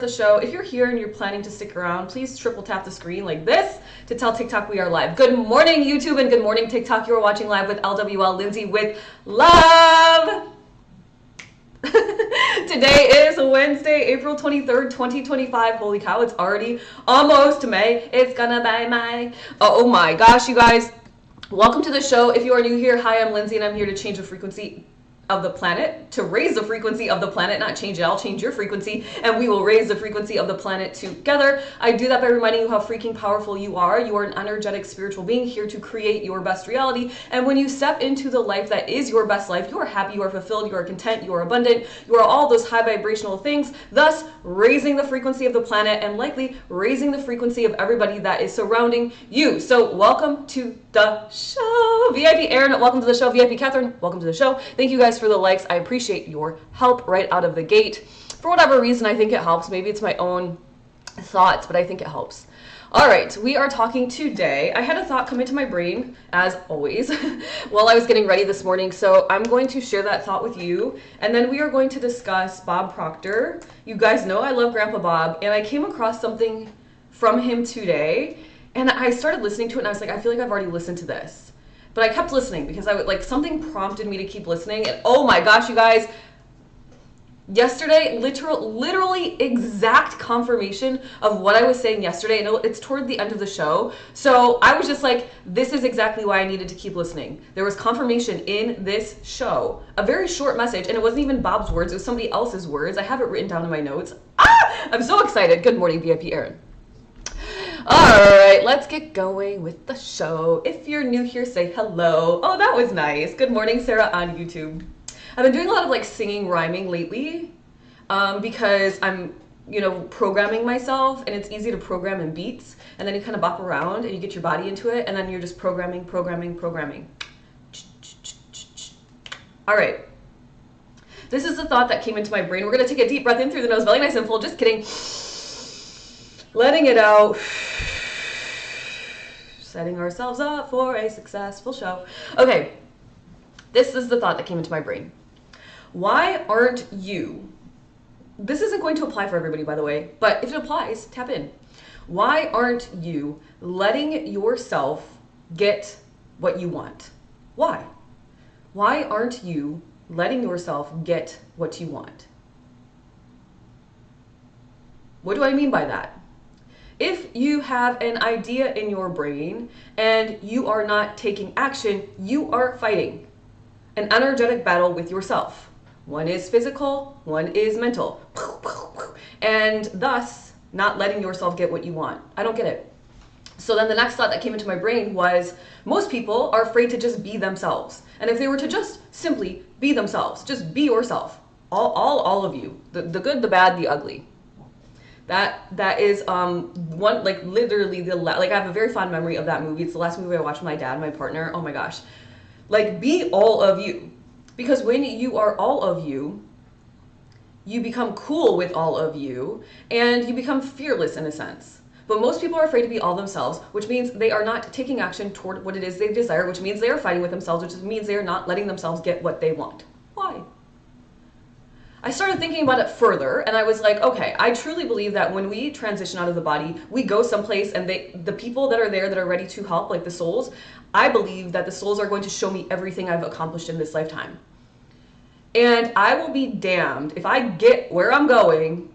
The show. If you're here and you're planning to stick around, please triple tap the screen like this to tell TikTok we are live. Good morning, YouTube, and good morning, TikTok. You are watching live with LWL Lindsay with love. Today is Wednesday, April 23rd, 2025. Holy cow, it's already almost May. It's gonna be May. Oh my gosh, you guys. Welcome to the show. If you are new here, hi, I'm Lindsay, and I'm here to change the frequency of the planet, to raise the frequency of the planet, not change it. I'll change your frequency and we will raise the frequency of the planet together. I do that by reminding you how freaking powerful you are. You are an energetic spiritual being here to create your best reality. And when you step into the life that is your best life, you are happy, you are fulfilled, you are content, you are abundant, you are all those high vibrational things, thus raising the frequency of the planet and likely raising the frequency of everybody that is surrounding you. So welcome to the show. VIP Aaron, welcome to the show. VIP Catherine, welcome to the show. Thank you guys for the likes. I appreciate your help right out of the gate. For whatever reason, I think it helps. Maybe it's my own thoughts, but I think it helps. All right, we are talking today. I had a thought come into my brain, as always, while I was getting ready this morning. So I'm going to share that thought with you. And then we are going to discuss Bob Proctor. You guys know I love Grandpa Bob. And I came across something from him today. And I started listening to it and I was like, I feel like I've already listened to this. But I kept listening because I would like something prompted me to keep listening. And oh my gosh, you guys, yesterday, literally exact confirmation of what I was saying yesterday. And it's toward the end of the show. So I was just like, this is exactly why I needed to keep listening. There was confirmation in this show, a very short message. And it wasn't even Bob's words. It was somebody else's words. I have it written down in my notes. I'm so excited. Good morning, VIP Aaron. All right, let's get going with the show. If you're new here, say hello. Oh, that was nice. Good morning, Sarah on YouTube. I've been doing a lot of like singing, rhyming lately because I'm, programming myself, and it's easy to program in beats, and then you kind of bop around and you get your body into it, and then you're just programming. All right. This is the thought that came into my brain. We're going to take a deep breath in through the nose, belly nice and full. Just kidding. Letting it out. Setting ourselves up for a successful show. Okay, this is the thought that came into my brain. Why aren't you, this isn't going to apply for everybody, by the way, but if it applies, tap in. Why aren't you letting yourself get what you want? Why? Why aren't you letting yourself get what you want? What do I mean by that? If you have an idea in your brain and you are not taking action, you are fighting an energetic battle with yourself. One is physical, one is mental. And thus, not letting yourself get what you want. I don't get it. So then the next thought that came into my brain was, most people are afraid to just be themselves. And if they were to just simply be themselves, just be yourself, all of you, the good, the bad, the ugly. That is one, like literally I have a very fond memory of that movie. It's the last movie I watched with my dad, my partner. Oh my gosh. Like, be all of you. Because when you are all of you, you become cool with all of you and you become fearless in a sense. But most people are afraid to be all themselves, which means they are not taking action toward what it is they desire, which means they are fighting with themselves, which means they are not letting themselves get what they want. Why? I started thinking about it further and I was like, okay, I truly believe that when we transition out of the body, we go someplace and the people that are there that are ready to help, like the souls, I believe that the souls are going to show me everything I've accomplished in this lifetime. And I will be damned if I get where I'm going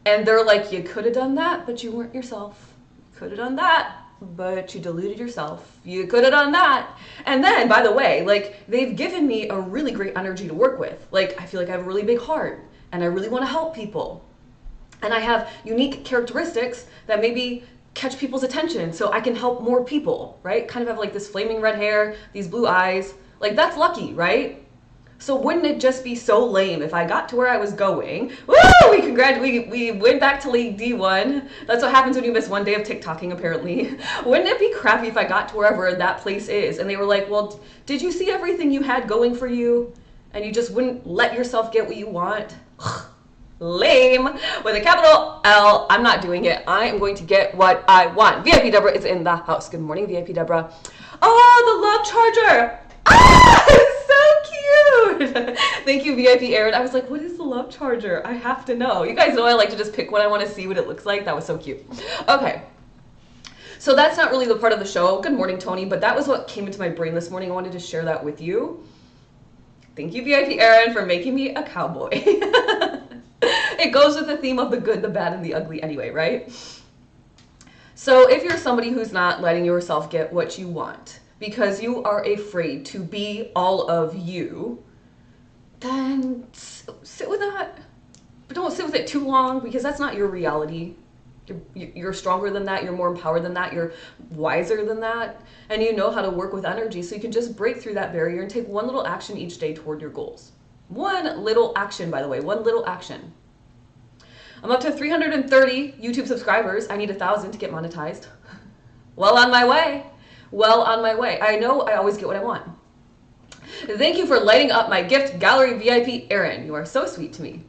and they're like, you could have done that, but you weren't yourself. You could have done that, but you deluded yourself. You could have done that. And then, by the way, like, they've given me a really great energy to work with. Like, I feel like I have a really big heart and I really want to help people. And I have unique characteristics that maybe catch people's attention so I can help more people, right? Kind of have like this flaming red hair, these blue eyes. Like, that's lucky, right? So wouldn't it just be so lame if I got to where I was going? Woo! We went back to League D1. That's what happens when you miss one day of TikToking, apparently. Wouldn't it be crappy if I got to wherever that place is and they were like, well, did you see everything you had going for you? And you just wouldn't let yourself get what you want? Lame. With a capital L, I'm not doing it. I am going to get what I want. VIP Deborah is in the house. Good morning, VIP Deborah. Oh, the love charger. Ah, it's so cute. Thank you, VIP Aaron. I was like, what is the love charger? I have to know. You guys know I like to just pick what I want to see what it looks like. That was so cute. Okay. So that's not really the part of the show. Good morning, Tony. But that was what came into my brain this morning. I wanted to share that with you. Thank you, VIP Aaron, for making me a cowboy. It goes with the theme of the good, the bad, and the ugly anyway, right? So if you're somebody who's not letting yourself get what you want because you are afraid to be all of you, then sit with that. But don't sit with it too long because that's not your reality. You're stronger than that. You're more empowered than that. You're wiser than that. And you know how to work with energy. So you can just break through that barrier and take one little action each day toward your goals. One little action, by the way, one little action. I'm up to 330 YouTube subscribers. I need 1,000 to get monetized. Well on my way. Well on my way. I know I always get what I want. Thank you for lighting up my gift gallery, VIP Aaron. You are so sweet to me.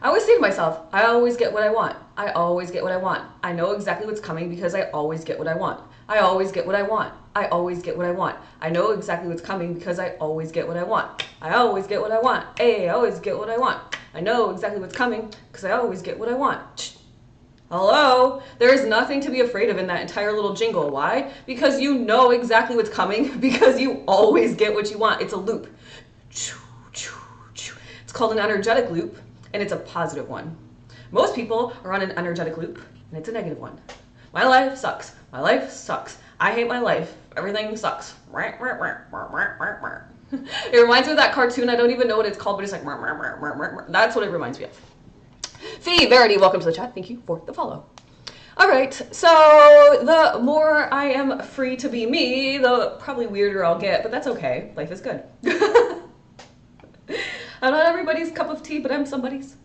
I always say to myself, I always get what I want. I always get what I want. I know exactly what's coming because I always get what I want. I always get what I want. I always get what I want. I know exactly what's coming because I always get what I want. I always get what I want. Hey, I always get what I want. I know exactly what's coming because I always get what I want. Hello? There is nothing to be afraid of in that entire little jingle. Why? Because you know exactly what's coming because you always get what you want. It's a loop. It's called an energetic loop. And it's a positive one. Most people are on an energetic loop, and it's a negative one. My life sucks. My life sucks. I hate my life. Everything sucks. It reminds me of that cartoon. I don't even know what it's called, but it's like, that's what it reminds me of. Fee Verity, welcome to the chat. Thank you for the follow. All right, so the more I am free to be me, the probably weirder I'll get, but that's okay. Life is good. I'm not everybody's cup of tea, but I'm somebody's.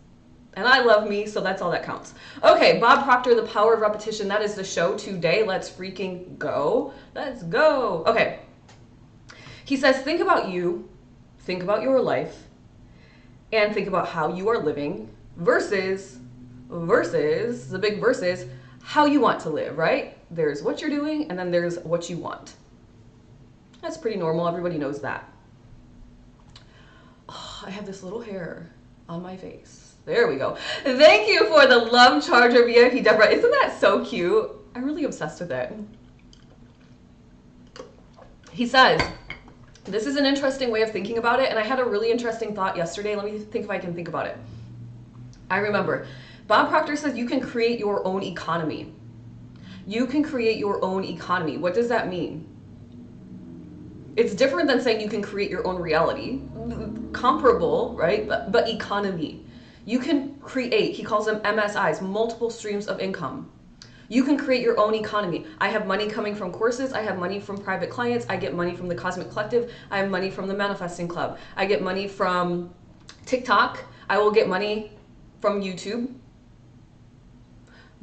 And I love me, so that's all that counts. Okay, Bob Proctor, The Power of Repetition. That is the show today. Let's freaking go. Let's go. Okay. He says, think about you, think about your life, and think about how you are living versus, the big versus, how you want to live, right? There's what you're doing, and then there's what you want. That's pretty normal. Everybody knows that. I have this little hair on my face. There we go. Thank you for the love charger, VIP Deborah. Isn't that so cute? I'm really obsessed with it. He says, this is an interesting way of thinking about it, and I had a really interesting thought yesterday. Let me think if I can think about it. I remember, Bob Proctor says you can create your own economy. You can create your own economy. What does that mean? It's different than saying you can create your own reality. Comparable, right? But economy. You can create, he calls them MSIs, multiple streams of income. You can create your own economy. I have money coming from courses. I have money from private clients. I get money from the Cosmic Collective. I have money from the Manifesting Club. I get money from TikTok. I will get money from YouTube.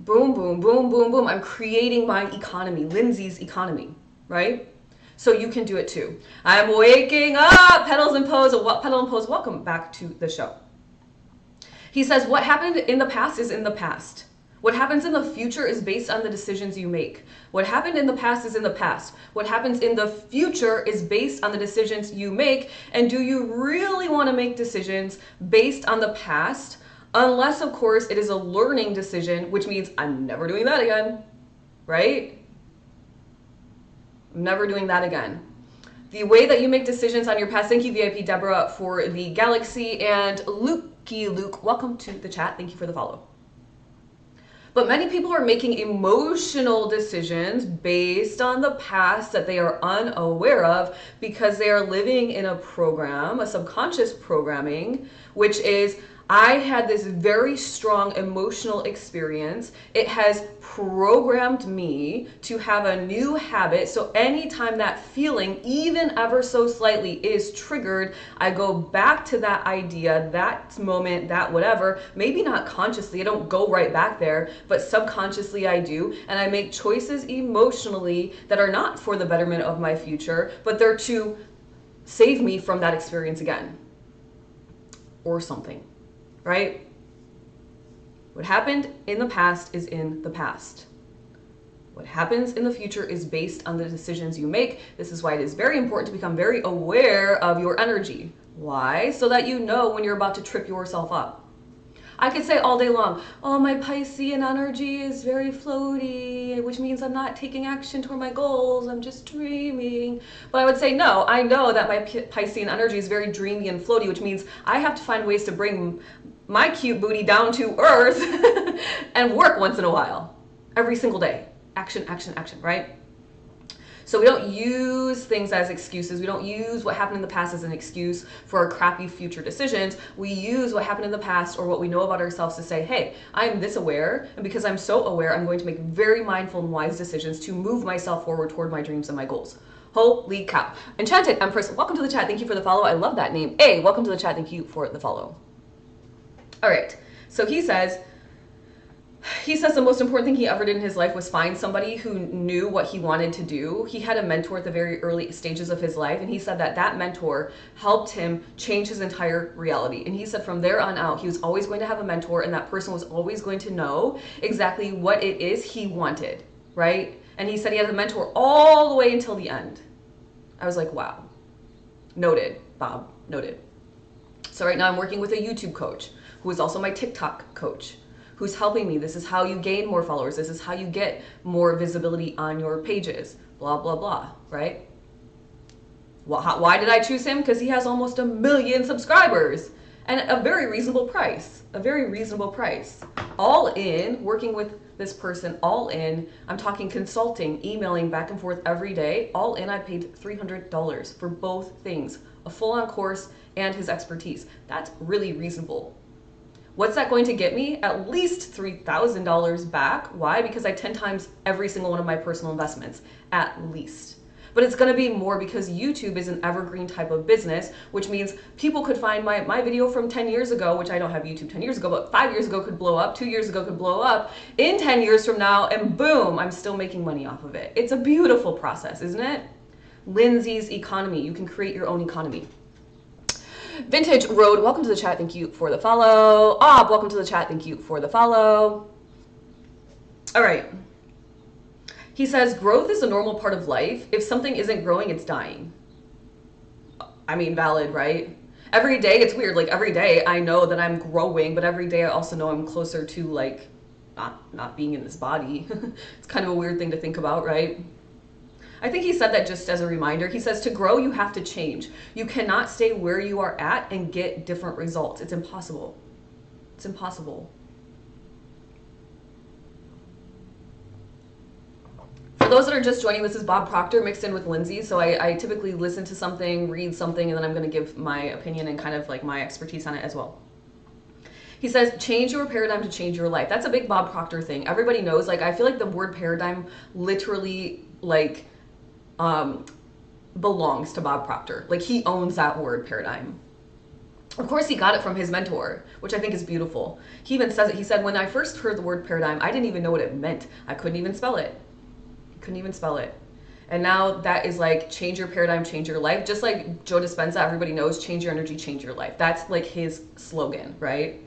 Boom, boom, boom, boom, boom. I'm creating my economy, Lindsay's economy, right? So you can do it too. I'm waking up, Petals and Pose. Petal and Pose, welcome back to the show. He says, what happened in the past is in the past. What happens in the future is based on the decisions you make. What happened in the past is in the past. What happens in the future is based on the decisions you make. And do you really want to make decisions based on the past? Unless, of course, it is a learning decision, which means I'm never doing that again, right? Never doing that again. The way that you make decisions on your past, thank you VIP Deborah for the galaxy, and Luke, welcome to the chat. Thank you for the follow. But many people are making emotional decisions based on the past that they are unaware of because they are living in a program, a subconscious programming, which is, I had this very strong emotional experience. It has programmed me to have a new habit. So anytime that feeling, even ever so slightly, is triggered, I go back to that idea, that moment, that whatever. Maybe not consciously, I don't go right back there, but subconsciously I do. And I make choices emotionally that are not for the betterment of my future, but they're to save me from that experience again or something. Right? What happened in the past is in the past. What happens in the future is based on the decisions you make. This is why it is very important to become very aware of your energy. Why? So that you know when you're about to trip yourself up. I could say all day long, oh, my Piscean energy is very floaty, which means I'm not taking action toward my goals, I'm just dreaming. But I would say, no, I know that my Piscean energy is very dreamy and floaty, which means I have to find ways to bring my cute booty down to earth and work once in a while. Every single day. Action, action, action, right? So we don't use things as excuses. We don't use what happened in the past as an excuse for our crappy future decisions. We use what happened in the past or what we know about ourselves to say, hey, I'm this aware, and because I'm so aware, I'm going to make very mindful and wise decisions to move myself forward toward my dreams and my goals. Holy cow. Enchanted Empress, welcome to the chat. Thank you for the follow. I love that name. A, welcome to the chat. Thank you for the follow. All right. So he says the most important thing he ever did in his life was find somebody who knew what he wanted to do. He had a mentor at the very early stages of his life, and he said that that mentor helped him change his entire reality. And he said from there on out, he was always going to have a mentor, and that person was always going to know exactly what it is he wanted, right? And he said he had a mentor all the way until the end. I was like, wow. Noted, Bob, noted. So right now I'm working with a YouTube coach who is also my TikTok coach, who's helping me. This is how you gain more followers. This is how you get more visibility on your pages, blah, blah, blah, right? Well, why did I choose him? Because he has almost 1 million subscribers and a very reasonable price, All in, working with this person, all in, I'm talking consulting, emailing back and forth every day, all in, I paid $300 for both things, a full-on course and his expertise. That's really reasonable. What's that going to get me? At least $3,000 back. Why? Because I 10 times every single one of my personal investments, at least. But it's gonna be more because YouTube is an evergreen type of business, which means people could find my video from 10 years ago, which I don't have YouTube 10 years ago, but 5 years ago could blow up, 2 years ago could blow up, in 10 years from now, and boom, I'm still making money off of it. It's a beautiful process, isn't it? Lindsay's economy. You can create your own economy. Vintage Road, welcome to the chat. Thank you for the follow. Ob, welcome to the chat. Thank you for the follow. All right. He says, growth is a normal part of life. If something isn't growing, it's dying. I mean, valid, right? Every day, it's weird. Like every day I know that I'm growing, but every day I also know I'm closer to like not being in this body. It's kind of a weird thing to think about, right? I think he said that just as a reminder. He says to grow, you have to change. You cannot stay where you are at and get different results. It's impossible. It's impossible. For those that are just joining, this is Bob Proctor mixed in with Lindsay. So I typically listen to something, read something, and then I'm going to give my opinion and kind of like my expertise on it as well. He says, change your paradigm to change your life. That's a big Bob Proctor thing. Everybody knows, like, I feel like the word paradigm literally, like, belongs to Bob Proctor. Like, he owns that word, paradigm. Of course, he got it from his mentor, which I think is beautiful. He even says it. He said, when I first heard the word paradigm, I didn't even know what it meant. I couldn't even spell it. And now that is like, change your paradigm, change your life. Just like Joe Dispenza, everybody knows, change your energy, change your life. That's like his slogan, right?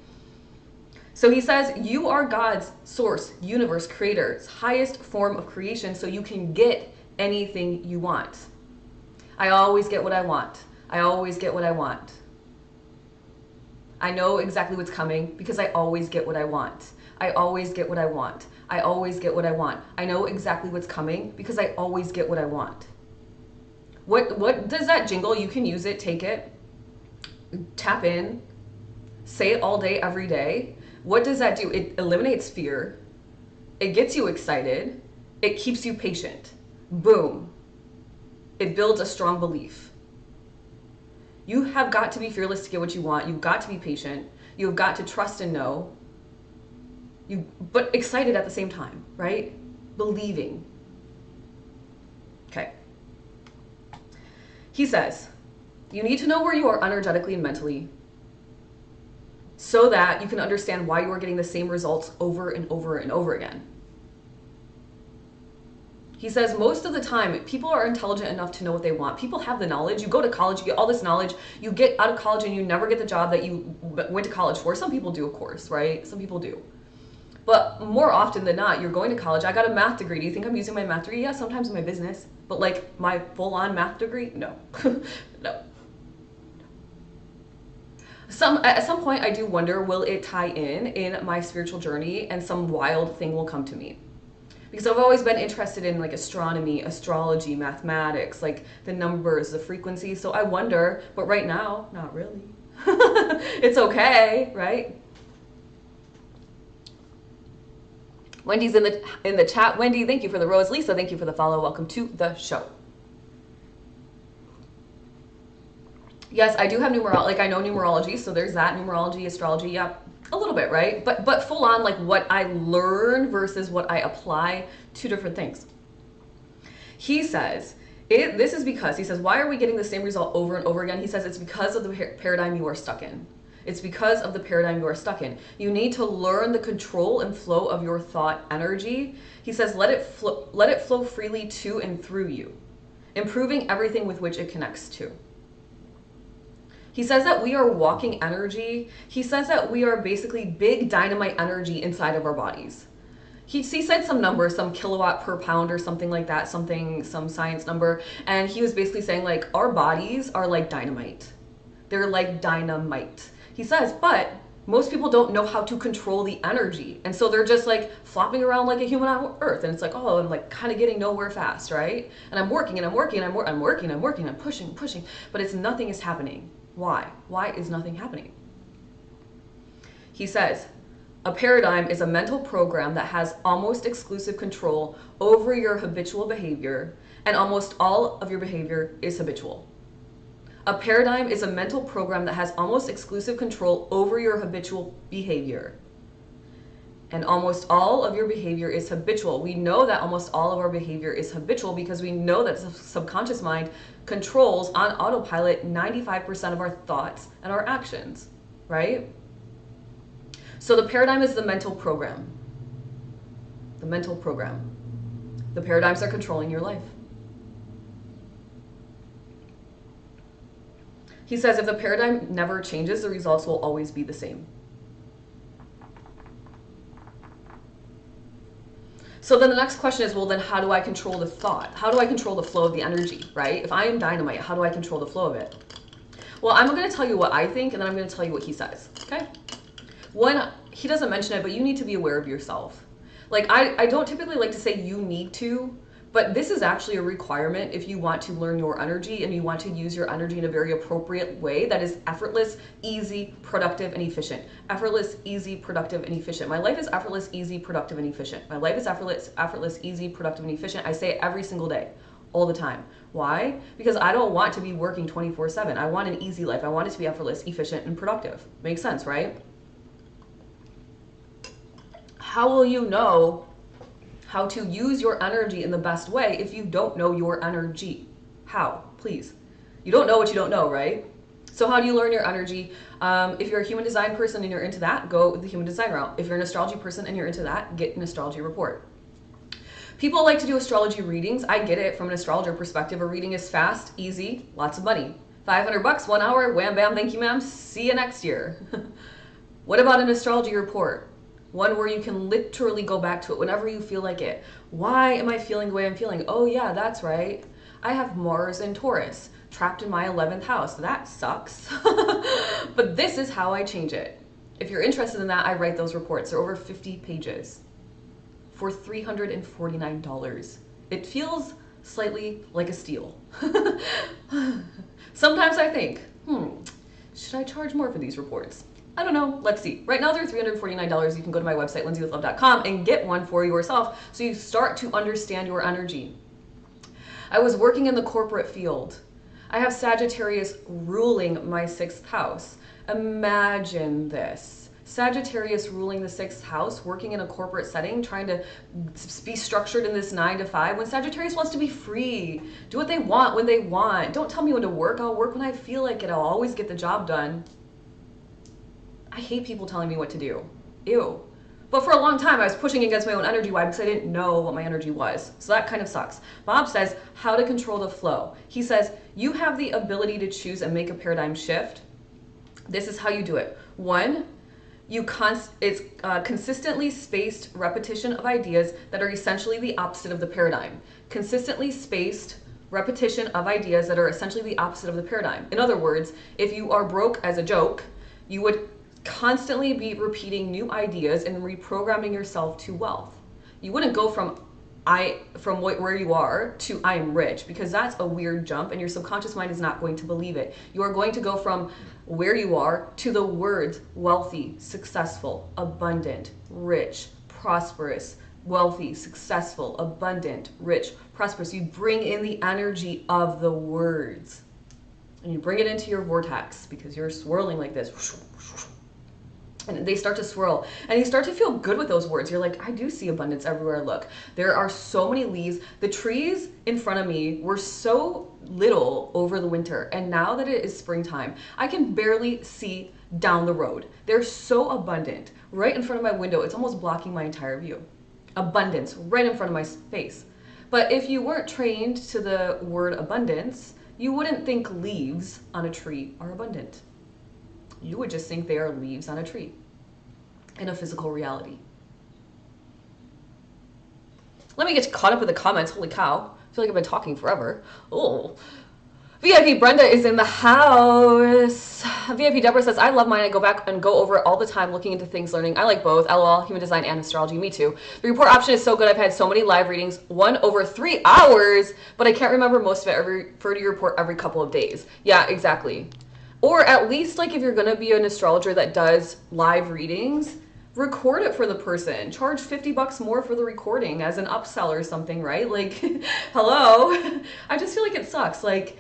So he says, you are God's source, universe, creator's highest form of creation, so you can get anything you want. I always get what I want. I always get what I want. I know exactly what's coming because I always get what I want. I always get what I want. I always get what I want. I know exactly what's coming because I always get what I want. What does that jingle? You can use it, take it, tap in, say it all day, every day. What does that do? It eliminates fear. It gets you excited. It keeps you patient. Boom. It builds a strong belief. You have got to be fearless to get what you want. You've got to be patient. You've got to trust and know. But excited at the same time, right? Believing. Okay. He says, you need to know where you are energetically and mentally so that you can understand why you are getting the same results over and over and over again. He says most of the time, people are intelligent enough to know what they want. People have the knowledge. You go to college, you get all this knowledge. You get out of college and you never get the job that you went to college for. Some people do, of course, right? Some people do. But more often than not, you're going to college. I got a math degree. Do you think I'm using my math degree? Yeah, sometimes in my business. But like my full-on math degree? No. No. At some point I do wonder, will it tie in my spiritual journey, and some wild thing will come to me? Because I've always been interested in like astronomy, astrology, mathematics, like the numbers, the frequency. So I wonder, but right now, not really. It's okay, right? Wendy's in the chat. Wendy, thank you for the rose. Lisa, thank you for the follow. Welcome to the show. Yes, I do have numerology. Like I know numerology, so there's that. Numerology, astrology, yeah, a little bit, right? But full on like what I learn versus what I apply, two different things. He says, this is because, he says, why are we getting the same result over and over again? He says it's because of the paradigm you are stuck in. It's because of the paradigm you are stuck in. You need to learn the control and flow of your thought energy. He says, let it flow freely to and through you, improving everything with which it connects to. He says that we are walking energy. He says that we are basically big dynamite energy inside of our bodies. He said some number, some kilowatt per pound or something like that, some science number. And he was basically saying like our bodies are like dynamite. They're like dynamite. He says, but most people don't know how to control the energy. And so they're just like flopping around like a human on earth. And it's like, oh, I'm like kind of getting nowhere fast, right? And I'm working and I'm working and I'm working, I'm pushing, but nothing is happening. Why? Why is nothing happening? He says, a paradigm is a mental program that has almost exclusive control over your habitual behavior, and almost all of your behavior is habitual. A paradigm is a mental program that has almost exclusive control over your habitual behavior, and almost all of your behavior is habitual. We know that almost all of our behavior is habitual because we know that the subconscious mind controls on autopilot 95% of our thoughts and our actions, right? So the paradigm is the mental program. The mental program. The paradigms are controlling your life. He says if the paradigm never changes, the results will always be the same. So then the next question is, well, then how do I control the thought? How do I control the flow of the energy, right? If I am dynamite, how do I control the flow of it? Well, I'm going to tell you what I think, and then I'm going to tell you what he says, okay? One, he doesn't mention it, but you need to be aware of yourself. Like, I don't typically like to say you need to, but this is actually a requirement if you want to learn your energy and you want to use your energy in a very appropriate way that is effortless, easy, productive, and efficient. Effortless, easy, productive, and efficient. My life is effortless, easy, productive, and efficient. My life is effortless, easy, productive, and efficient. I say it every single day, all the time. Why? Because I don't want to be working 24/7. I want an easy life. I want it to be effortless, efficient, and productive. Makes sense, right? How will you know how to use your energy in the best way if you don't know your energy? How? Please. You don't know what you don't know, right? So how do you learn your energy? If you're a human design person and you're into that, go the human design route. If you're an astrology person and you're into that, get an astrology report. People like to do astrology readings. I get it from an astrologer perspective. A reading is fast, easy, lots of money. $500, 1 hour, wham, bam, thank you, ma'am. See you next year. What about an astrology report? One where you can literally go back to it whenever you feel like it. Why am I feeling the way I'm feeling? Oh yeah, that's right. I have Mars in Taurus, trapped in my 11th house. That sucks. But this is how I change it. If you're interested in that, I write those reports. They're over 50 pages for $349. It feels slightly like a steal. Sometimes I think, should I charge more for these reports? I don't know. Let's see. Right now they're $349. You can go to my website, lindsaywithlove.com, and get one for yourself so you start to understand your energy. I was working in the corporate field. I have Sagittarius ruling my 6th house. Imagine this. Sagittarius ruling the 6th house, working in a corporate setting, trying to be structured in this 9 to 5, when Sagittarius wants to be free, do what they want when they want. Don't tell me when to work. I'll work when I feel like it. I'll always get the job done. I hate people telling me what to do. Ew. But for a long time, I was pushing against my own energy. Why? Because I didn't know what my energy was. So that kind of sucks. Bob says, how to control the flow. He says, you have the ability to choose and make a paradigm shift. This is how you do it. One, it's consistently spaced repetition of ideas that are essentially the opposite of the paradigm. Consistently spaced repetition of ideas that are essentially the opposite of the paradigm. In other words, if you are broke as a joke, You would constantly be repeating new ideas and reprogramming yourself to wealth. You wouldn't go from where you are to I am rich, because that's a weird jump and your subconscious mind is not going to believe it. You are going to go from where you are to the words wealthy, successful, abundant, rich, prosperous, wealthy, successful, abundant, rich, prosperous. You bring in the energy of the words and you bring it into your vortex because you're swirling like this. And they start to swirl and you start to feel good with those words. You're like, I do see abundance everywhere I look. There are so many leaves. The trees in front of me were so little over the winter. And now that it is springtime, I can barely see down the road. They're so abundant right in front of my window. It's almost blocking my entire view. Abundance right in front of my face. But if you weren't trained to the word abundance, you wouldn't think leaves on a tree are abundant. You would just think they are leaves on a tree in a physical reality. Let me get caught up with the comments. Holy cow. I feel like I've been talking forever. Oh. VIP Brenda is in the house. VIP Deborah says, I love mine. I go back and go over it all the time, looking into things, learning. I like both. LOL, human design and astrology. Me too. The report option is so good. I've had so many live readings, one over 3 hours, but I can't remember most of it. I refer to your report every couple of days. Yeah, exactly. Or at least, like, if you're going to be an astrologer that does live readings, record it for the person. Charge $50 more for the recording as an upsell or something, right? Like, hello? I just feel like it sucks. Like,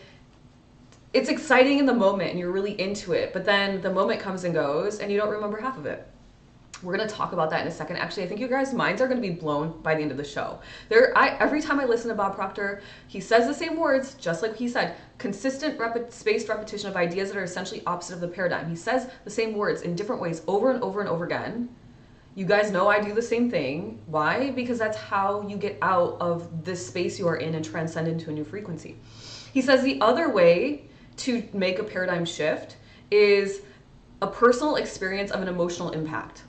it's exciting in the moment and you're really into it, but then the moment comes and goes and you don't remember half of it. We're going to talk about that in a second. Actually, I think you guys' minds are going to be blown by the end of the show. Every time I listen to Bob Proctor, he says the same words, just like he said, consistent spaced repetition of ideas that are essentially opposite of the paradigm. He says the same words in different ways over and over and over again. You guys know I do the same thing. Why? Because that's how you get out of this space you are in and transcend into a new frequency. He says the other way to make a paradigm shift is a personal experience of an emotional impact.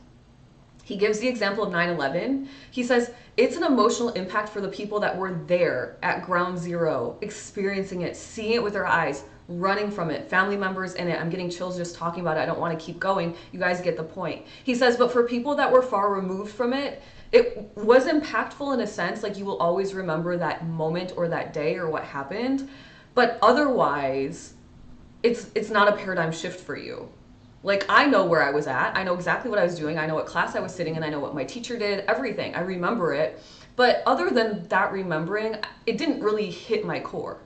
He gives the example of 9/11. He says it's an emotional impact for the people that were there at ground zero, experiencing it, seeing it with their eyes, running from it, family members in it. I'm getting chills just talking about it. I don't want to keep going. You guys get the point. He says, but for people that were far removed from it, it was impactful in a sense, like you will always remember that moment or that day or what happened, but otherwise, it's not a paradigm shift for you. Like, I know where I was at. I know exactly what I was doing. I know what class I was sitting in. I know what my teacher did, everything. I remember it. But other than that remembering, it didn't really hit my core.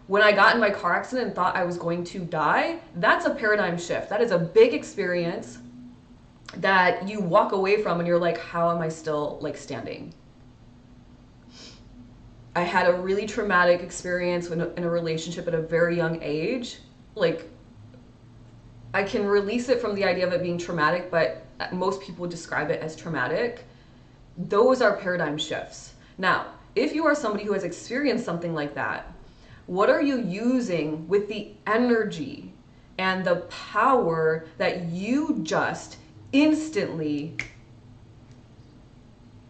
When I got in my car accident and thought I was going to die, that's a paradigm shift. That is a big experience that you walk away from and you're like, how am I still like standing? I had a really traumatic experience in a relationship at a very young age. Like, I can release it from the idea of it being traumatic, but most people describe it as traumatic. Those are paradigm shifts. Now, if you are somebody who has experienced something like that, what are you using with the energy and the power that you just instantly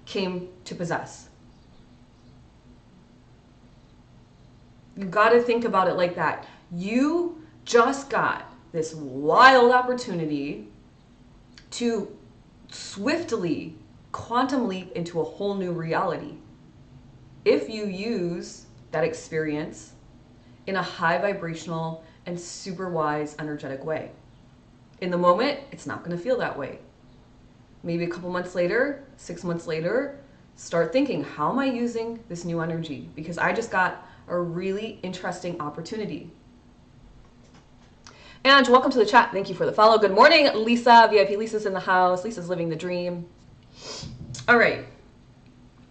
came to possess? You got to think about it like that. You just got this wild opportunity to swiftly quantum leap into a whole new reality. If you use that experience in a high vibrational and super wise energetic way. In the moment, it's not going to feel that way. Maybe a couple months later, 6 months later, start thinking, how am I using this new energy? Because I just got a really interesting opportunity. And welcome to the chat. Thank you for the follow. Good morning, Lisa. VIP Lisa's in the house. Lisa's living the dream. All right.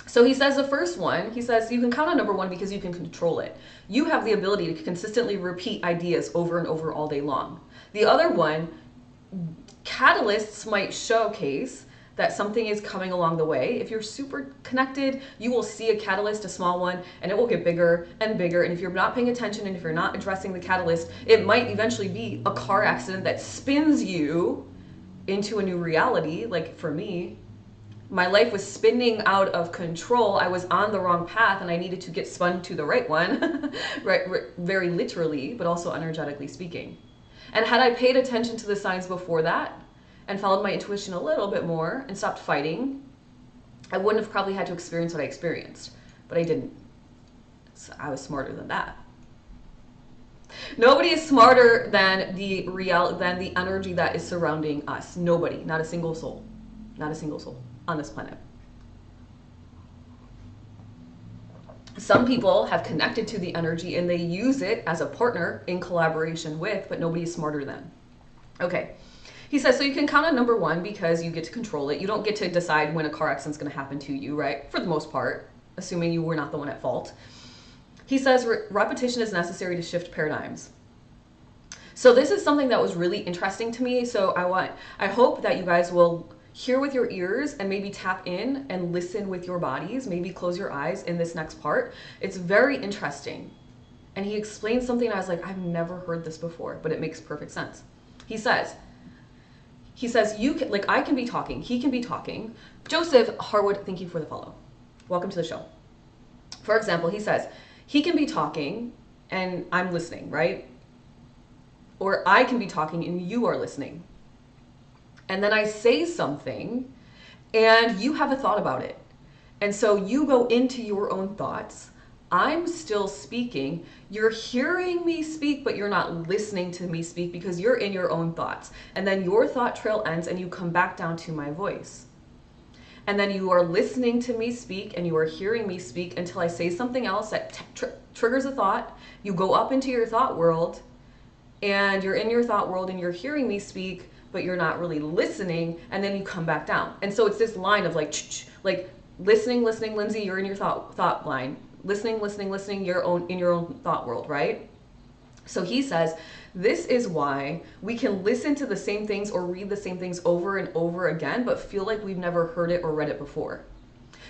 So he says the first one, he says you can count on number one because you can control it. You have the ability to consistently repeat ideas over and over all day long. The other one, catalysts might showcase that something is coming along the way. If you're super connected, you will see a catalyst, a small one, and it will get bigger and bigger. And if you're not paying attention and if you're not addressing the catalyst, it might eventually be a car accident that spins you into a new reality. Like for me, my life was spinning out of control. I was on the wrong path and I needed to get spun to the right one, right, very literally, but also energetically speaking. And had I paid attention to the signs before that and followed my intuition a little bit more and stopped fighting, I wouldn't have probably had to experience what I experienced. But I didn't. So I was smarter than that. Nobody is smarter than the energy that is surrounding us. Nobody, not a single soul. Not a single soul on this planet. Some people have connected to the energy and they use it as a partner in collaboration with, but nobody is smarter than. Okay. He says, so you can count on number 1 because you get to control it. You don't get to decide when a car accident's going to happen to you, right? For the most part, assuming you were not the one at fault. He says repetition is necessary to shift paradigms. So this is something that was really interesting to me. So I hope that you guys will hear with your ears and maybe tap in and listen with your bodies. Maybe close your eyes in this next part. It's very interesting. And he explains something I was like, I've never heard this before, but it makes perfect sense. He says, you can, like, I can be talking, he can be talking. Joseph Harwood, thank you for the follow. Welcome to the show. For example, he says, he can be talking and I'm listening, right? Or I can be talking and you are listening. And then I say something and you have a thought about it. And so you go into your own thoughts. I'm still speaking. You're hearing me speak, but you're not listening to me speak because you're in your own thoughts. And then your thought trail ends and you come back down to my voice. And then you are listening to me speak and you are hearing me speak until I say something else that triggers a thought. You go up into your thought world and you're in your thought world and you're hearing me speak, but you're not really listening. And then you come back down. And so it's this line of like listening, Lindsay, you're in your thought line. Listening, you're in your own thought world, right? So he says, this is why we can listen to the same things or read the same things over and over again, but feel like we've never heard it or read it before.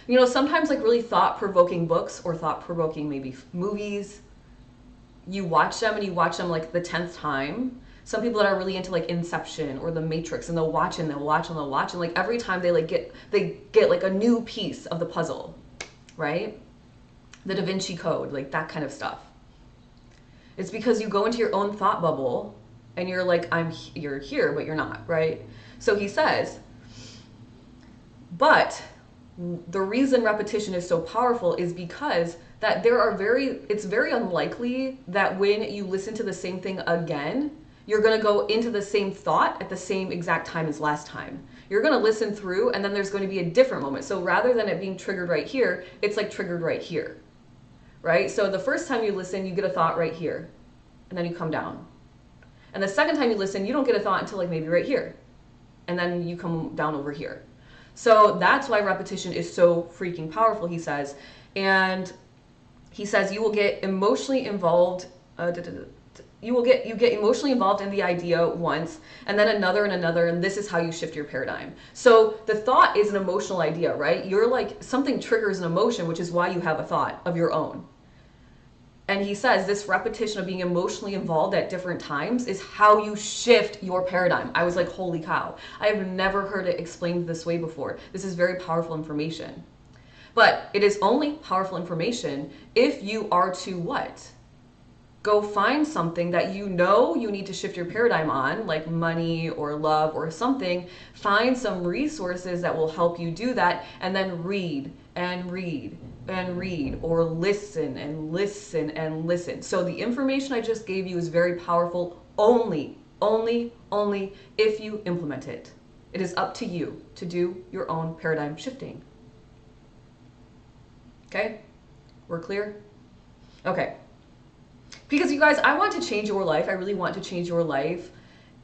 You know, sometimes like really thought-provoking books or thought-provoking maybe movies, you watch them and you watch them like the 10th time. Some people that are really into like Inception or The Matrix, and they'll watch and they'll watch and they'll watch, and like every time they get like a new piece of the puzzle, right? The Da Vinci Code, like that kind of stuff. It's because you go into your own thought bubble and you're like, you're here, but you're not, right? So he says, but the reason repetition is so powerful is because that it's very unlikely that when you listen to the same thing again, you're going to go into the same thought at the same exact time as last time. You're going to listen through and then there's going to be a different moment. So rather than it being triggered right here, it's like triggered right here. Right? So the first time you listen, you get a thought right here, and then you come down. And the second time you listen, you don't get a thought until like maybe right here, and then you come down over here. So that's why repetition is so freaking powerful, he says. And he says you will get emotionally involved. You get emotionally involved in the idea once, and then another and another, and this is how you shift your paradigm. So the thought is an emotional idea, right? You're like, something triggers an emotion, which is why you have a thought of your own. And he says this repetition of being emotionally involved at different times is how you shift your paradigm. I was like, holy cow. I have never heard it explained this way before. This is very powerful information. But it is only powerful information if you are to what? Go find something that you know you need to shift your paradigm on, like money or love or something. Find some resources that will help you do that, and then read and read and read, or listen and listen and listen. So the information I just gave you is very powerful only if you implement it. It is up to you to do your own paradigm shifting. Okay? We're clear? Okay. Because you guys, I want to change your life. I really want to change your life.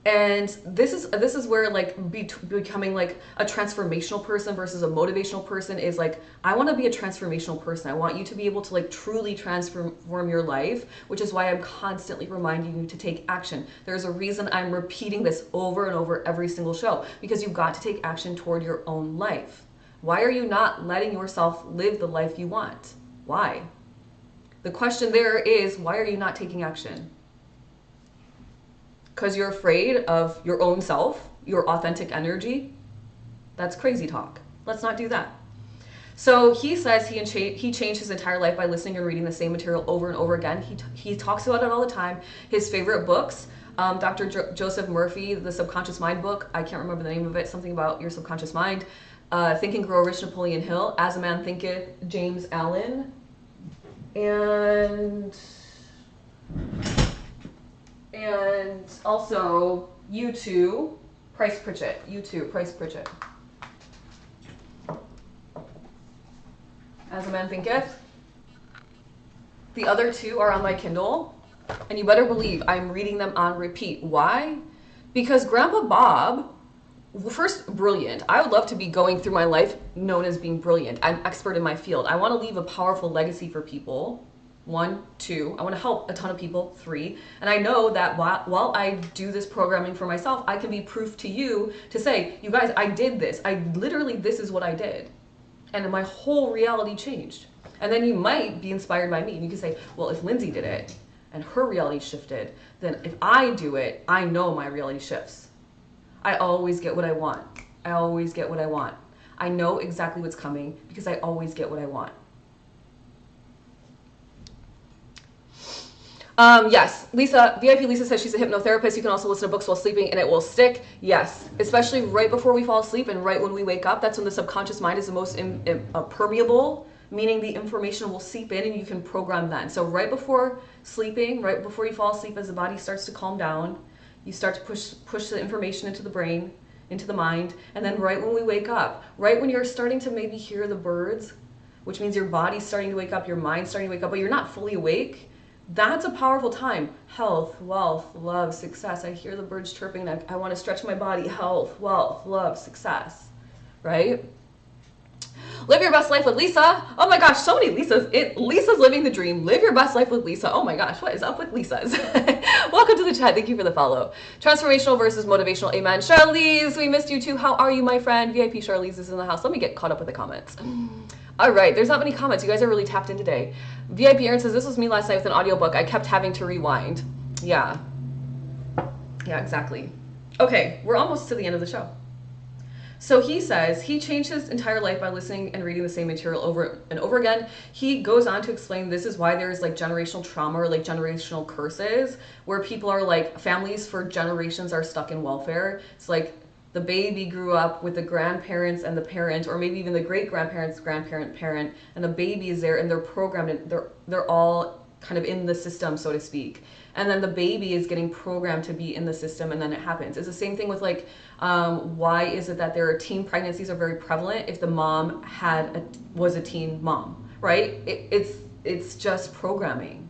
And this is where like becoming like a transformational person versus a motivational person is like, I want to be a transformational person. I want you to be able to like truly transform your life, which is why I'm constantly reminding you to take action. There's a reason I'm repeating this over and over every single show, because you've got to take action toward your own life. Why are you not letting yourself live the life you want? Why? The question there is, why are you not taking action? Because you're afraid of your own self, your authentic energy? That's crazy talk. Let's not do that. So he says he changed his entire life by listening and reading the same material over and over again. He talks about it all the time. His favorite books Joseph Murphy, the Subconscious Mind book. I can't remember the name of it. Something about your subconscious mind. Think and Grow Rich, Napoleon Hill. As a Man Thinketh, James Allen. And also U2, Price Pritchett. U2, Price Pritchett. As a Man Thinketh. The other two are on my Kindle. And you better believe I'm reading them on repeat. Why? Because Grandpa Bob, first, brilliant. I would love to be going through my life known as being brilliant. I'm expert in my field. I want to leave a powerful legacy for people. 1, 2. I want to help a ton of people. 3. And I know that while I do this programming for myself, I can be proof to you to say, you guys, I did this. This is what I did. And my whole reality changed. And then you might be inspired by me. And you can say, well, if Lindsay did it, and her reality shifted, then if I do it, I know my reality shifts. I always get what I want. I always get what I want. I know exactly what's coming because I always get what I want. Yes, VIP Lisa says she's a hypnotherapist. You can also listen to books while sleeping and it will stick. Yes, especially right before we fall asleep and right when we wake up. That's when the subconscious mind is the most permeable, meaning the information will seep in and you can program then. So right before sleeping, right before you fall asleep, as the body starts to calm down, you start to push the information into the brain, into the mind. And then right when we wake up, right when you're starting to maybe hear the birds, which means your body's starting to wake up, your mind's starting to wake up, but you're not fully awake, that's a powerful time. Health, wealth, love, success. I hear the birds chirping. I want to stretch my body. Health, wealth, love, success, right? Live your best life with Lisa. Oh my gosh, so many Lisas. Lisa's living the dream. Live your best life with Lisa. Oh my gosh, what is up with Lisa's? Welcome to the chat. Thank you for the follow. Transformational versus motivational. Amen. Charlize, we missed you too. How are you, my friend? VIP Charlize is in the house. Let me get caught up with the comments. All right, there's not many comments. You guys are really tapped in today. VIP Aaron says, this was me last night with an audiobook. I kept having to rewind. Yeah. Yeah, exactly. Okay, we're almost to the end of the show. So he says he changed his entire life by listening and reading the same material over and over again. He goes on to explain this is why there's like generational trauma or like generational curses where people are like, families for generations are stuck in welfare. It's like the baby grew up with the grandparents and the parent, or maybe even the great-grandparents, grandparent, parent, and the baby is there and they're programmed and they're all kind of in the system, so to speak. And then the baby is getting programmed to be in the system and then it happens. It's the same thing with like, why is it that there are teen pregnancies are very prevalent if the mom was a teen mom, right? It's just programming.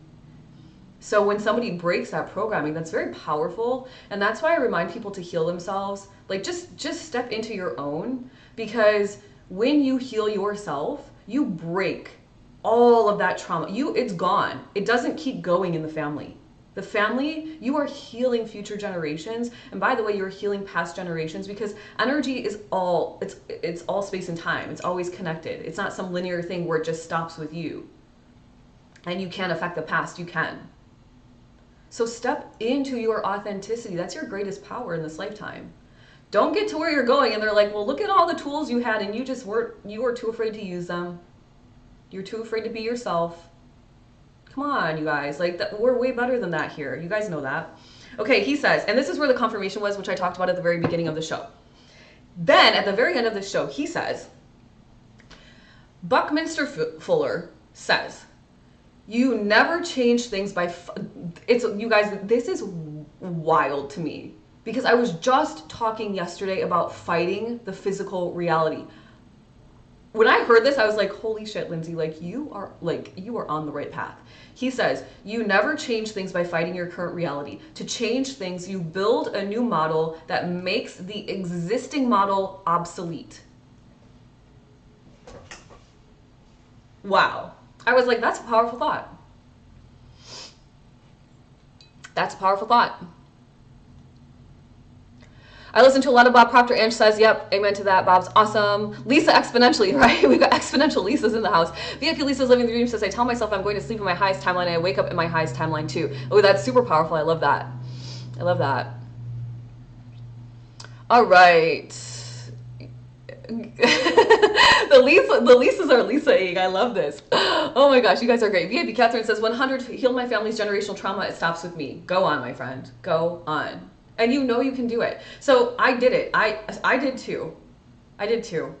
So when somebody breaks that programming, that's very powerful. And that's why I remind people to heal themselves. Like just step into your own, because when you heal yourself, you break all of that trauma. It's gone. It doesn't keep going in the family. The family, you are healing future generations. And by the way, you're healing past generations because energy is it's all space and time. It's always connected. It's not some linear thing where it just stops with you. And you can't affect the past, you can. So step into your authenticity. That's your greatest power in this lifetime. Don't get to where you're going and they're like, well, look at all the tools you had and you were too afraid to use them. You're too afraid to be yourself. Come on, you guys. Like, we're way better than that here. You guys know that. Okay, he says, and this is where the confirmation was, which I talked about at the very beginning of the show. Then, at the very end of the show, he says, Buckminster Fuller says, you never change things by... you guys, this is wild to me. Because I was just talking yesterday about fighting the physical reality. When I heard this, I was like, holy shit, Lindsay, you are on the right path. He says, you never change things by fighting your current reality. To change things, you build a new model that makes the existing model obsolete. Wow. I was like, that's a powerful thought. That's a powerful thought. I listen to a lot of Bob Proctor. Ange says, yep, amen to that. Bob's awesome. Lisa exponentially, right? We've got exponential Lisas in the house. VIP Lisa's Living the Dream says, I tell myself I'm going to sleep in my highest timeline and I wake up in my highest timeline too. Oh, that's super powerful. I love that. I love that. All right. The Lisas are Lisa-ing. I love this. Oh my gosh, you guys are great. VIP Catherine says 100 healed my family's generational trauma. It stops with me. Go on, my friend. Go on. And you know you can do it. So I did it. I did too. I did too.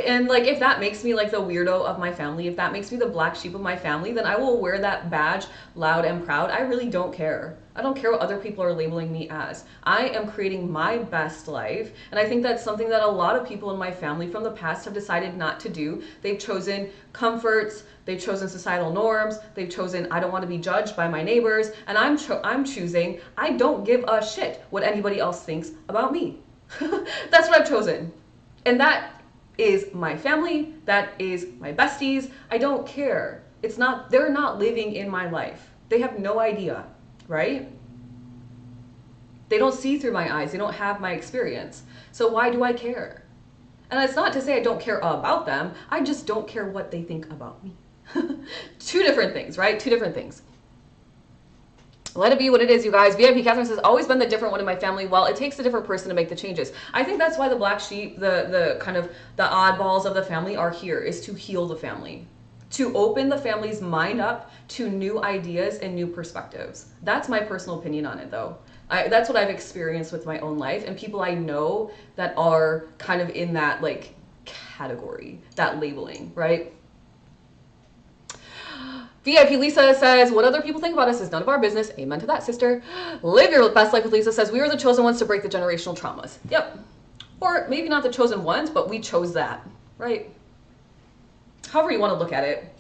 And like, if that makes me like the weirdo of my family, if that makes me the black sheep of my family, then I will wear that badge loud and proud. I really don't care. I don't care what other people are labeling me as. I am creating my best life. And I think that's something that a lot of people in my family from the past have decided not to do. They've chosen comforts. They've chosen societal norms. They've chosen, I don't want to be judged by my neighbors. And I'm choosing, I don't give a shit what anybody else thinks about me. That's what I've chosen. And that is my family, that is my besties. I don't care. They're not living in my life. They have no idea, right? They don't see through my eyes. They don't have my experience. So why do I care? And it's not to say I don't care about them. I just don't care what they think about me. Two different things, right? Two different things. Let it be what it is, you guys. VIP Catherine says, always been the different one in my family. Well, it takes a different person to make the changes. I think that's why the black sheep, the kind of the oddballs of the family are here, is to heal the family, to open the family's mind up to new ideas and new perspectives. That's my personal opinion on it, though. That's what I've experienced with my own life, and people I know that are kind of in that like category, that labeling, right? VIP Lisa says, what other people think about us is none of our business. Amen to that, sister. Live your best life with Lisa says, we were the chosen ones to break the generational traumas. Yep. Or maybe not the chosen ones, but we chose that, right? However you want to look at it.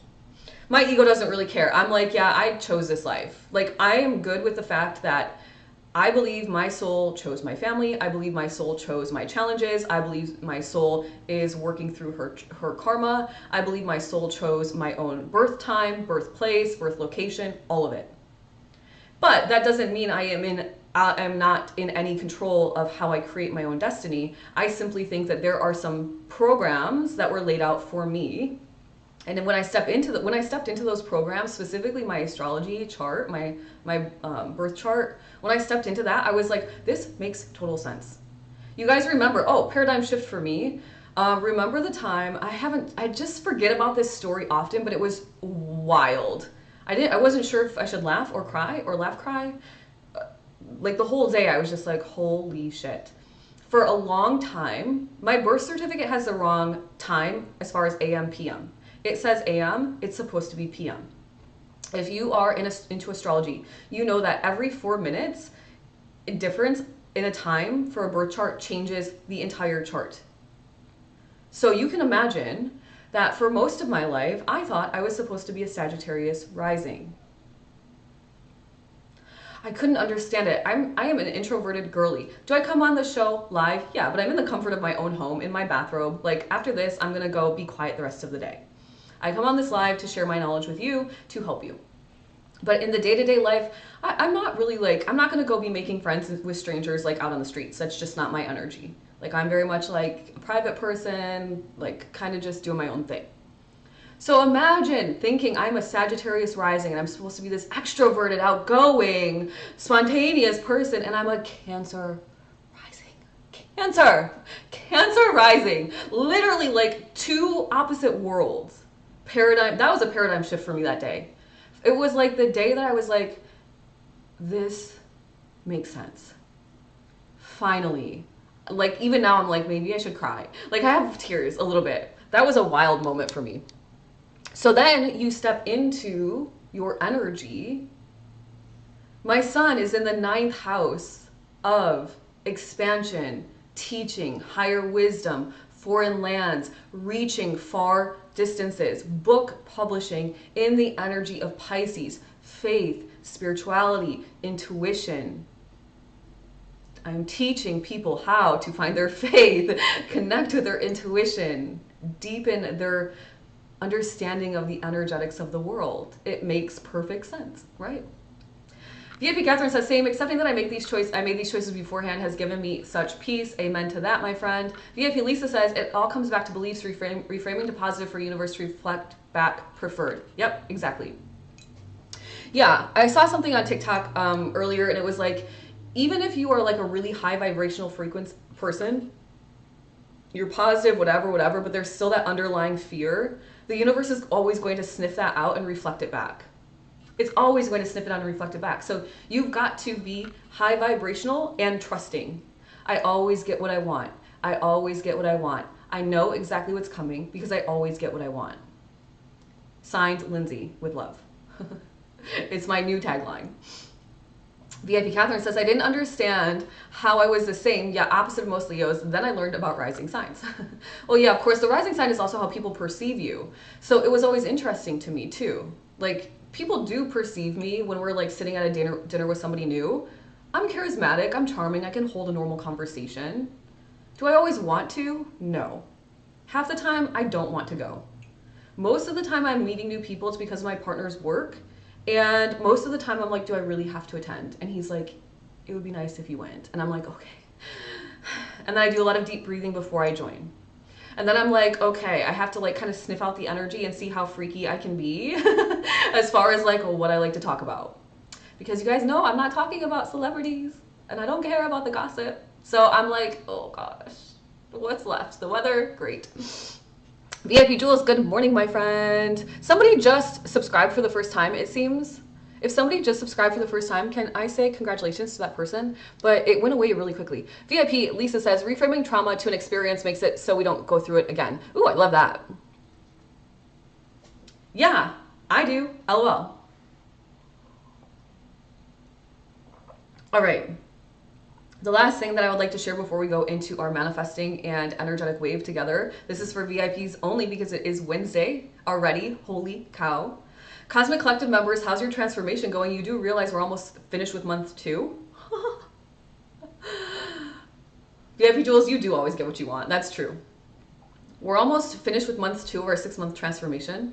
My ego doesn't really care. I'm like, yeah, I chose this life. Like, I am good with the fact that I believe my soul chose my family. I believe my soul chose my challenges. I believe my soul is working through her karma. I believe my soul chose my own birth time, birthplace, birth location, all of it. But that doesn't mean I am not in any control of how I create my own destiny. I simply think that there are some programs that were laid out for me. And then when I stepped into those programs, specifically my astrology chart, my birth chart, when I stepped into that, I was like, this makes total sense. You guys remember, paradigm shift for me. Remember the time, I just forget about this story often, but it was wild. I wasn't sure if I should laugh or cry or laugh, cry. Like the whole day I was just like, holy shit. For a long time, my birth certificate has the wrong time as far as AM, PM. It says AM, it's supposed to be PM. If you are into astrology, you know that every 4 minutes, a difference in a time for a birth chart changes the entire chart. So you can imagine that for most of my life, I thought I was supposed to be a Sagittarius rising. I couldn't understand it. I am an introverted girly. Do I come on the show live? Yeah, but I'm in the comfort of my own home, in my bathrobe. Like, after this, I'm gonna go be quiet the rest of the day. I come on this live to share my knowledge with you, to help you. But in the day-to-day life, I'm not really like, I'm not gonna go be making friends with strangers like out on the streets. That's just not my energy. Like, I'm very much like a private person, like kind of just doing my own thing. So imagine thinking I'm a Sagittarius rising and I'm supposed to be this extroverted, outgoing, spontaneous person, and I'm a Cancer rising. Cancer rising. Literally like two opposite worlds. That was a paradigm shift for me that day. It was like the day that I was like, this makes sense. Finally. Like, even now I'm like, maybe I should cry. Like, I have tears a little bit. That was a wild moment for me. So then you step into your energy. My sun is in the 9th house of expansion, teaching, higher wisdom, foreign lands, reaching far distances, book publishing, in the energy of Pisces, faith, spirituality, intuition. I'm teaching people how to find their faith, connect with their intuition, deepen their understanding of the energetics of the world. It makes perfect sense, right? VIP Catherine says, same, accepting that I made these choices beforehand has given me such peace. Amen to that, my friend. VIP Lisa says, it all comes back to beliefs, reframing to positive for universe to reflect back preferred. Yep, exactly. Yeah, I saw something on TikTok earlier, and it was like, even if you are like a really high vibrational frequency person, you're positive, whatever, but there's still that underlying fear, the universe is always going to sniff that out and reflect it back. It's always going to sniff it out and reflect it back. So you've got to be high vibrational and trusting. I always get what I want. I always get what I want. I know exactly what's coming because I always get what I want. Signed, Lindsay, with love. It's my new tagline. VIP Catherine says, I didn't understand how I was the same, yeah, opposite of most Leos. Then I learned about rising signs. Well, yeah, of course, the rising sign is also how people perceive you. So it was always interesting to me, too. Like, people do perceive me when we're, like, sitting at a dinner with somebody new. I'm charismatic. I'm charming. I can hold a normal conversation. Do I always want to? No. Half the time, I don't want to go. Most of the time I'm meeting new people, it's because of my partner's work. And most of the time I'm like, do I really have to attend? And he's like, it would be nice if you went. And I'm like, okay. And then I do a lot of deep breathing before I join. And then I'm like, okay, I have to like kind of sniff out the energy and see how freaky I can be as far as like what I like to talk about. Because you guys know I'm not talking about celebrities and I don't care about the gossip. So I'm like, oh gosh, what's left? The weather? Great. VIP Jules, good morning, my friend. Somebody just subscribed for the first time, it seems. If somebody just subscribed for the first time, can I say congratulations to that person? But it went away really quickly. VIP Lisa says, reframing trauma to an experience makes it so we don't go through it again. Ooh, I love that. Yeah, I do. LOL. All right. The last thing that I would like to share before we go into our manifesting and energetic wave together, this is for VIPs only because it is Wednesday already. Holy cow. Cosmic Collective members, how's your transformation going? You do realize we're almost finished with month 2? VIP Jules, you do always get what you want. That's true. We're almost finished with month 2 of our 6-month transformation.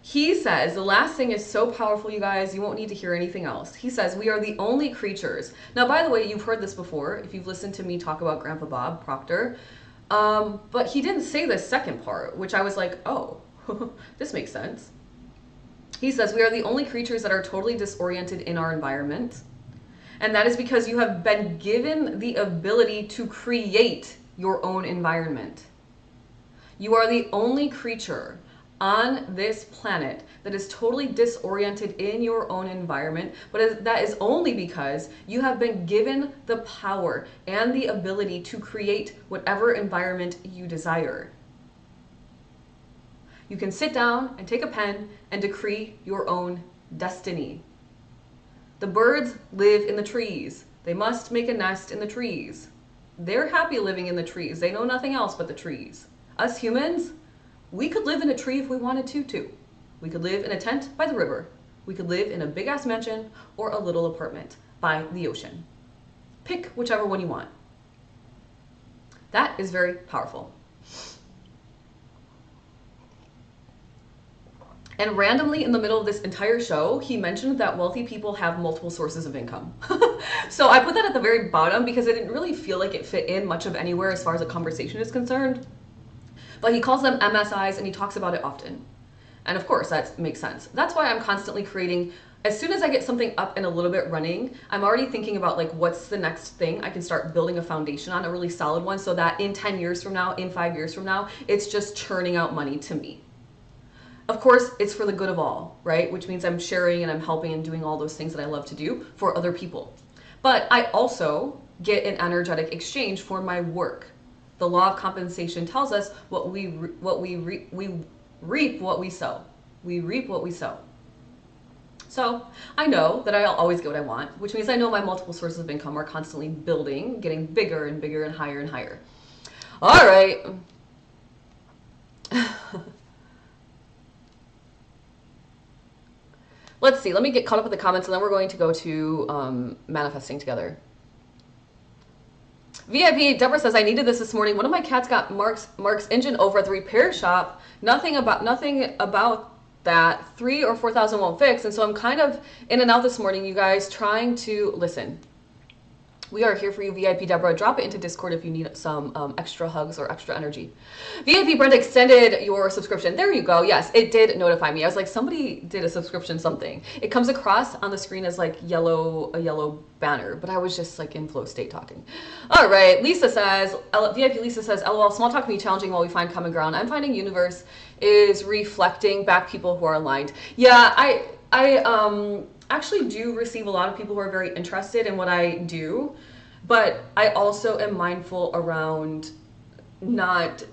He says, the last thing is so powerful, you guys, you won't need to hear anything else. He says, we are the only creatures. Now, by the way, you've heard this before, if you've listened to me talk about Grandpa Bob Proctor. But he didn't say the second part, which I was like, oh, this makes sense. He says, we are the only creatures that are totally disoriented in our environment. And that is because you have been given the ability to create your own environment. You are the only creature on this planet that is totally disoriented in your own environment, but that is only because you have been given the power and the ability to create whatever environment you desire. You can sit down and take a pen and decree your own destiny. The birds live in the trees. They must make a nest in the trees. They're happy living in the trees. They know nothing else but the trees. Us humans, we could live in a tree if we wanted to, too. We could live in a tent by the river. We could live in a big-ass mansion or a little apartment by the ocean. Pick whichever one you want. That is very powerful. And randomly in the middle of this entire show, he mentioned that wealthy people have multiple sources of income. So I put that at the very bottom because it didn't really feel like it fit in much of anywhere as far as a conversation is concerned. But he calls them MSIs and he talks about it often. And of course, that makes sense. That's why I'm constantly creating. As soon as I get something up and a little bit running, I'm already thinking about like, what's the next thing I can start building a foundation on, a really solid one, so that in 10 years from now, in 5 years from now, it's just churning out money to me. Of course, it's for the good of all, right? Which means I'm sharing and I'm helping and doing all those things that I love to do for other people. But I also get an energetic exchange for my work. The law of compensation tells us we reap what we sow. We reap what we sow. So I know that I'll always get what I want, which means I know my multiple sources of income are constantly building, getting bigger and bigger and higher and higher. All right. Let's see. Let me get caught up with the comments and then we're going to go to manifesting together. VIP Deborah says, I needed this morning. One of my cats got Mark's engine over at the repair shop. Nothing about that. 3,000 or 4,000 won't fix. And so I'm kind of in and out this morning, you guys, trying to listen. We are here for you, VIP Deborah. Drop it into Discord if you need some extra hugs or extra energy. VIP Brenda extended your subscription. There you go. Yes, it did notify me. I was like, somebody did a subscription something. It comes across on the screen as like a yellow banner, but I was just like in flow state talking. All right, Lisa says, VIP Lisa says, LOL, small talk can be challenging while we find common ground. I'm finding universe is reflecting back people who are aligned. Yeah, I actually do receive a lot of people who are very interested in what I do, but I also am mindful around not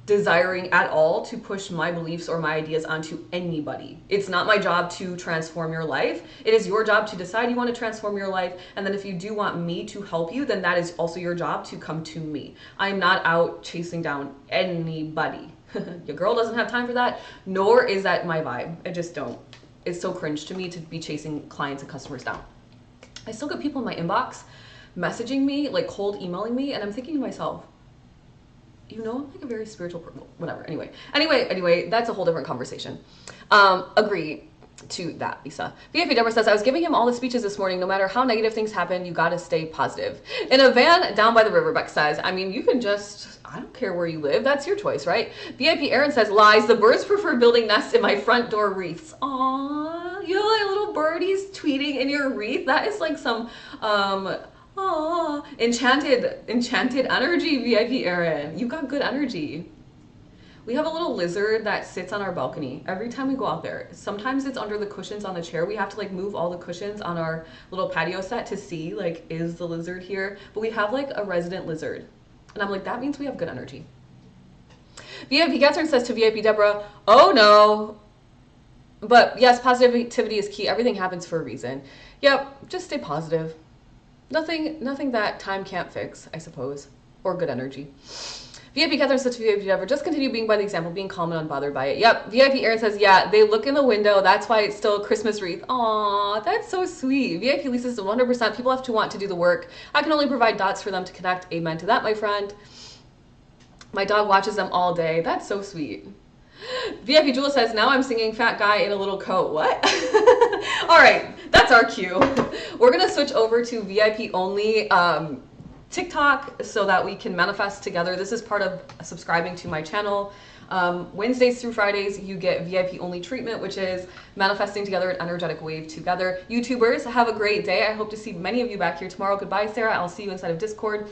desiring at all to push my beliefs or my ideas onto anybody. It's not my job to transform your life. It is your job to decide you want to transform your life. And then if you do want me to help you, then that is also your job to come to me. I'm not out chasing down anybody. Your girl doesn't have time for that, nor is that my vibe. I just don't. It's so cringe to me to be chasing clients and customers down. I still get people in my inbox messaging me, like cold emailing me, and I'm thinking to myself, you know, I'm like a very spiritual person. Whatever. Anyway, that's a whole different conversation. Agree to that, Lisa. VIP Deborah says, I was giving him all the speeches this morning. No matter how negative things happen, you gotta stay positive. In a van down by the river, Beck says, I mean, you can just, I don't care where you live. That's your choice, right? VIP Aaron says, lies. The birds prefer building nests in my front door wreaths. Aww, you know, like little birdies tweeting in your wreath. That is like some, enchanted energy, VIP Aaron. You got good energy. We have a little lizard that sits on our balcony every time we go out there. Sometimes it's under the cushions on the chair. We have to like move all the cushions on our little patio set to see like, is the lizard here? But we have like a resident lizard. And I'm like, that means we have good energy. VIP Catherine says to VIP Deborah, oh no. But yes, positivity is key. Everything happens for a reason. Yep, just stay positive. Nothing that time can't fix, I suppose. Or good energy. VIP Catherine says to VIP Deborah, just continue being by the example, being calm and unbothered by it. Yep. VIP Aaron says, yeah, they look in the window. That's why it's still a Christmas wreath. Aw, that's so sweet. VIP Lisa says 100%. People have to want to do the work. I can only provide dots for them to connect. Amen to that, my friend. My dog watches them all day. That's so sweet. VIP Jewel says, now I'm singing fat guy in a little coat. What? All right, that's our cue. We're going to switch over to VIP only TikTok so that we can manifest together. This is part of subscribing to my channel. Wednesdays through Fridays, you get VIP only treatment, which is manifesting together an energetic wave together. YouTubers, have a great day. I hope to see many of you back here tomorrow. Goodbye, Sarah. I'll see you inside of Discord.